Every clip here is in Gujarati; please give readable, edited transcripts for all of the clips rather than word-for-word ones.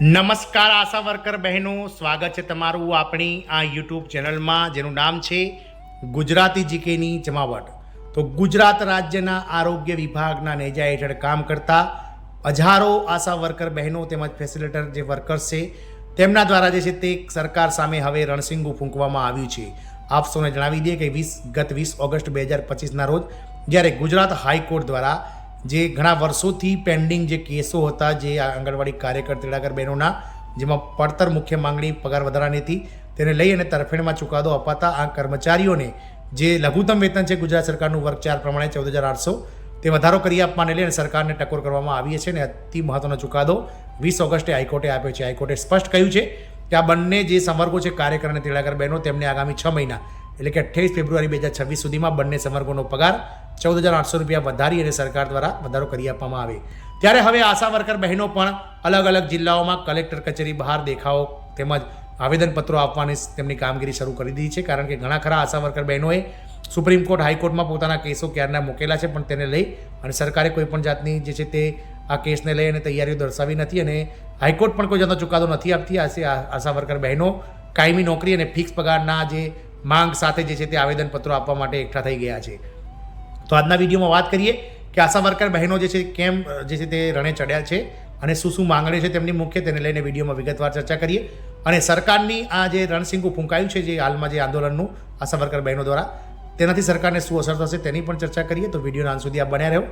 નમસ્કાર આશા વર્કર બહેનો, સ્વાગત છે તમારું આપણી આ યુટ્યુબ ચેનલમાં જેનું નામ છે ગુજરાતી જીકેની જમાવટ. તો ગુજરાત રાજ્યના આરોગ્ય વિભાગના નેજા હેઠળ કામ કરતા હજારો આશા વર્કર બહેનો તેમજ ફેસિલિટેટર જે વર્કર્સ છે તેમના દ્વારા જે છે તે સરકાર સામે હવે રણસિંગું ફૂંકવામાં આવ્યું છે. આપ સૌને જણાવી દઈએ કે ગત 20 ઓગસ્ટ 2025ના રોજ જ્યારે ગુજરાત હાઈકોર્ટ દ્વારા જે ઘણા વર્ષોથી પેન્ડિંગ જે કેસો હતા જે આંગણવાડી કાર્યકર તેડાગર બહેનોના જેમાં પડતર મુખ્ય માંગણી પગાર વધારાની હતી તેને લઈ અને તરફેણમાં ચુકાદો અપાતા આ કર્મચારીઓને જે લઘુત્તમ વેતન છે ગુજરાત સરકારનું વર્ગ 4 પ્રમાણે 14,800 તે વધારો કરી આપવાને લઈ અને સરકારને ટકોર કરવામાં આવી છે અને અતિ મહત્વનો ચુકાદો 20 ઓગસ્ટે હાઈકોર્ટે આપ્યો છે. હાઈકોર્ટે સ્પષ્ટ કહ્યું છે કે આ બંને જે સંવર્ગો છે કાર્યકર અને તેડાગર બહેનો તેમને આગામી 6 મહિના એટલે કે 28 ફેબ્રુઆરી 2026 સુધીમાં બંને સંવર્ગોનો પગાર 14,800 રૂપિયા વધારી અને સરકાર દ્વારા વધારો કરી આપવામાં આવે. ત્યારે હવે આશા વર્કર બહેનો પણ અલગ અલગ જિલ્લાઓમાં કલેક્ટર કચેરી બહાર દેખાવો તેમજ આવેદનપત્રો આપવાની તેમની કામગીરી શરૂ કરી દીધી છે. કારણ કે ઘણા ખરા આશા વર્કર બહેનોએ સુપ્રીમ કોર્ટ હાઈકોર્ટમાં પોતાના કેસો ક્યારના મૂકેલા છે, પણ તેને લઈ અને સરકારે કોઈ પણ જાતની જે છે તે આ કેસને લઈ અને તૈયારીઓ દર્શાવી નથી અને હાઈકોર્ટ પણ કોઈ જાતનો ચુકાદો નથી આપતી. આશા વર્કર બહેનો કાયમી નોકરી અને ફિક્સ પગારના જે માંગ સાથે જે છે તે આવેદનપત્રો આપવા માટે એકઠા થઈ ગયા છે. તો આજના વિડીયોમાં વાત કરીએ કે આશા વર્કર બહેનો જે છે કેમ જે છે તે રણે ચડ્યા છે અને શું શું માંગણી છે તેમની મુખ્ય તેને લઈને વિડીયોમાં વિગતવાર ચર્ચા કરીએ અને સરકારની આ જે રણસિંગું ફૂંકાયું છે જે હાલમાં જે આંદોલનનું આશા વર્કર બહેનો દ્વારા તેનાથી સરકારને શું અસર થશે તેની પણ ચર્ચા કરીએ. તો વિડીયોના અંત સુધી આપ બન્યા રહો.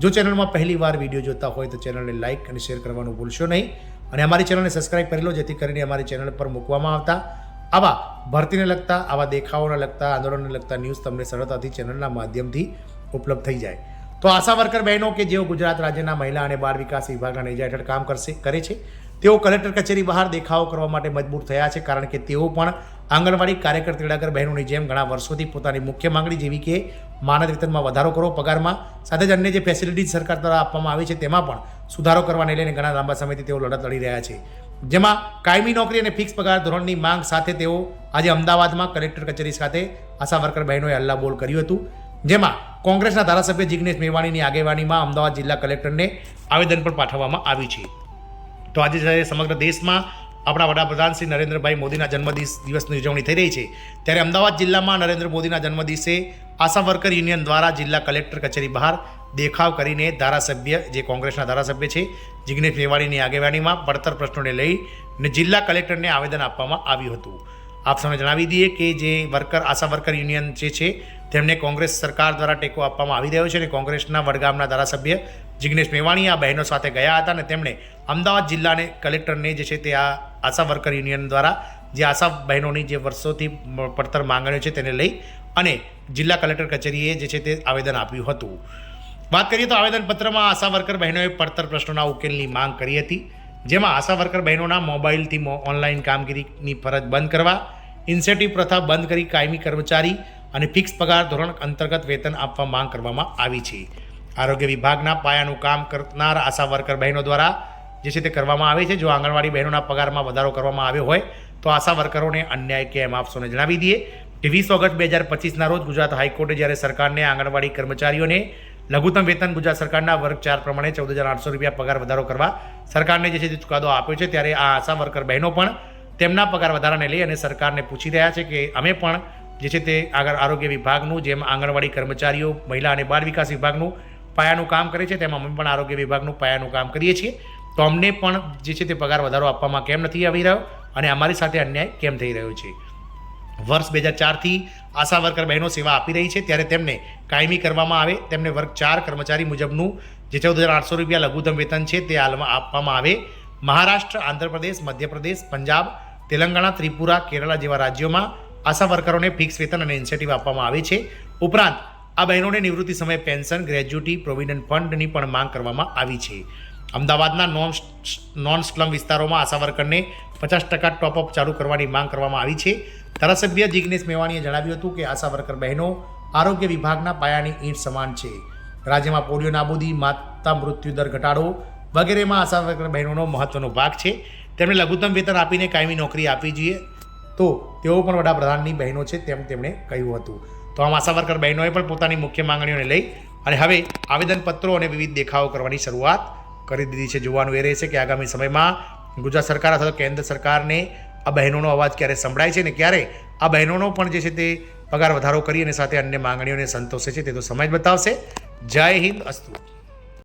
જો ચેનલમાં પહેલી વાર વિડીયો જોતા હોય તો ચેનલને લાઇક અને શેર કરવાનું ભૂલશો નહીં અને અમારી ચેનલને સબસ્ક્રાઇબ કરી લો જેથી કરીને અમારી ચેનલ પર મૂકવામાં આવતા આવા ભરતીને લગતા આવા દેખાવોને લગતા આંદોલનને લગતા ન્યૂઝ તમને સરળતાથી ચેનલના માધ્યમથી ઉપલબ્ધ થઈ જાય. તો આશા વર્કર બહેનો કે જેઓ ગુજરાત રાજ્યના મહિલા અને બાળ વિકાસ વિભાગના નેજા હેઠળ કામ કરે છે તેઓ કલેક્ટર કચેરી બહાર દેખાવો કરવા માટે મજબૂર થયા છે. કારણ કે તેઓ પણ આંગણવાડી કાર્યકર તેડાગર બહેનોની જેમ ઘણા વર્ષોથી પોતાની મુખ્ય માંગણી જેવી કે માનદ વેતનમાં વધારો કરો, પગારમાં સાથે જ અન્ય જે ફેસિલિટીઝ સરકાર દ્વારા આપવામાં આવી છે તેમાં પણ સુધારો કરવાને લઈને ઘણા લાંબા સમયથી તેઓ લડત લડી રહ્યા છે. જેમાં કાયમી નોકરી અને ફિક્સ પગાર ધોરણની માંગ સાથે તેઓ આજે અમદાવાદમાં કલેક્ટર કચેરી સાથે આશા વર્કર બહેનોએ હલ્લાબોલ કર્યું હતું. જેમાં કોંગ્રેસના ધારાસભ્ય જિગ્નેશ મેવાણીની આગેવાનીમાં અમદાવાદ જિલ્લા કલેક્ટરને આવેદન પણ પાઠવવામાં આવ્યું છે. તો આજે જ્યારે સમગ્ર દેશમાં આપણા વડાપ્રધાન શ્રી નરેન્દ્રભાઈ મોદીના જન્મદિવસની ઉજવણી થઈ રહી છે ત્યારે અમદાવાદ જિલ્લામાં નરેન્દ્ર મોદીના જન્મદિવસે આશા વર્કર યુનિયન દ્વારા જિલ્લા કલેક્ટર કચેરી બહાર દેખાવ કરીને ધારાસભ્ય જે કોંગ્રેસના ધારાસભ્ય છે જિગ્નેશ મેવાણીની આગેવાનીમાં પડતર પ્રશ્નોને લઈને જિલ્લા કલેક્ટરને આવેદન આપવામાં આવ્યું હતું. આપ સૌને જણાવી દઈએ કે જે આશા વર્કર યુનિયન જે છે તેમને કોંગ્રેસ સરકાર દ્વારા ટેકો આપવામાં આવી રહ્યો છે અને કોંગ્રેસના વડગામના ધારાસભ્ય જિગ્નેશ મેવાણી આ બહેનો સાથે ગયા હતા અને તેમણે અમદાવાદ જિલ્લાને કલેક્ટરને જે છે તે આ આશા વર્કર યુનિયન દ્વારા જે આશા બહેનોની જે વર્ષોથી પડતર માંગણીઓ છે તેને લઈ અને જિલ્લા કલેક્ટર કચેરીએ જે છે તે આવેદન આપ્યું હતું. વાત કરીએ તો આવેદનપત્રમાં આશા વર્કર બહેનોએ પડતર પ્રશ્નોના ઉકેલની માંગ કરી હતી. જેમાં આશા વર્કર બહેનોના મોબાઈલથી ઓનલાઈન કામગીરીની ફરજ બંધ કરવા, ઇન્સેન્ટિવ પ્રથા બંધ કરી કાયમી કર્મચારી અને ફિક્સ પગાર ધોરણ અંતર્ગત વેતન આપવા માંગ કરવામાં આવી છે. આરોગ્ય વિભાગના પાયાનું કામ કરનાર આશા વર્કર બહેનો દ્વારા જે છે તે કરવામાં આવે છે. જો આંગણવાડી બહેનોના પગારમાં વધારો કરવામાં આવ્યો હોય તો આશા વર્કરોને અન્યાય કેમ? આપ સૌને જણાવી દઈએ કે 20 ઓગસ્ટ 2025ના રોજ ગુજરાત હાઈકોર્ટે જ્યારે સરકારને આંગણવાડી કર્મચારીઓને લઘુત્તમ વેતન ગુજરાત સરકારના વર્ગ 4 પ્રમાણે 14,800 રૂપિયા પગાર વધારો કરવા સરકારને જે છે તે ચુકાદો આપ્યો છે ત્યારે આ આશા વર્કર બહેનો પણ તેમના પગાર વધારાને લઈ અને સરકારને પૂછી રહ્યા છે કે અમે પણ જે છે તે આગળ આરોગ્ય વિભાગનું જેમ આંગણવાડી કર્મચારીઓ મહિલા અને બાળ વિકાસ વિભાગનું પાયાનું કામ કરે છે તેમ અમે પણ આરોગ્ય વિભાગનું પાયાનું કામ કરીએ છીએ. તો અમને પણ જે છે તે પગાર વધારો આપવામાં કેમ નથી આવી રહ્યો અને અમારી સાથે અન્યાય કેમ થઈ રહ્યો છે? વર્ષ 2004થી આશા વર્કર બહેનો સેવા આપી રહી છે ત્યારે તેમને કાયમી કરવામાં આવે, તેમને વર્ગ 4 કર્મચારી મુજબનું જે 14,800 રૂપિયા લઘુત્તમ વેતન છે તે હાલમાં આપવામાં આવે. મહારાષ્ટ્ર, આંધ્રપ્રદેશ, મધ્યપ્રદેશ, પંજાબ, તેલંગાણા, ત્રિપુરા, કેરળા જેવા રાજ્યોમાં આશા વર્કરોને ફિક્સ વેતન અને ઇન્સેન્ટિવ આપવામાં આવે છે. ઉપરાંત આ બહેનોને નિવૃત્તિ સમયે પેન્શન, ગ્રેજ્યુટી, પ્રોવિડન્ટ ફંડની પણ માંગ કરવામાં આવી છે. અમદાવાદના નોન સ્લમ વિસ્તારોમાં આશા વર્કરને 50% ટોપઅપ ચાલુ કરવાની માંગ કરવામાં આવી છે. ધારાસભ્ય જિગ્નેશ મેવાણીએ જણાવ્યું હતું કે આશા વર્કર બહેનો આરોગ્ય વિભાગના પાયાની ઈંટ સમાન છે. રાજ્યમાં પોલિયો નાબૂદી, માતા મૃત્યુ દર ઘટાડો વગેરેમાં આશા વર્કર બહેનોનો મહત્વનો ભાગ છે. તેમને લઘુત્તમ વેતન આપીને કાયમી નોકરી આપવી જોઈએ તો તેઓ પણ વડાપ્રધાનની બહેનો છે તેમ તેમણે કહ્યું હતું. તો આમ આશા વર્કર બહેનોએ પણ પોતાની મુખ્ય માંગણીઓને લઈ અને હવે આવેદનપત્રો અને વિવિધ દેખાવો કરવાની શરૂઆત કરી દીધી છે. જોવાનું એ રહેશે કે આગામી સમયમાં ગુજરાત સરકાર અથવા તો કેન્દ્ર સરકારને આ બહેનોનો અવાજ ક્યારે સંભળાય છે ને ક્યારે આ બહેનોનો પણ જે છે તે પગાર વધારો કરી અને સાથે અન્ય માંગણીઓને સંતોષે છે તે તો સમય જ બતાવશે. જય હિન્દ. અસ્તુ.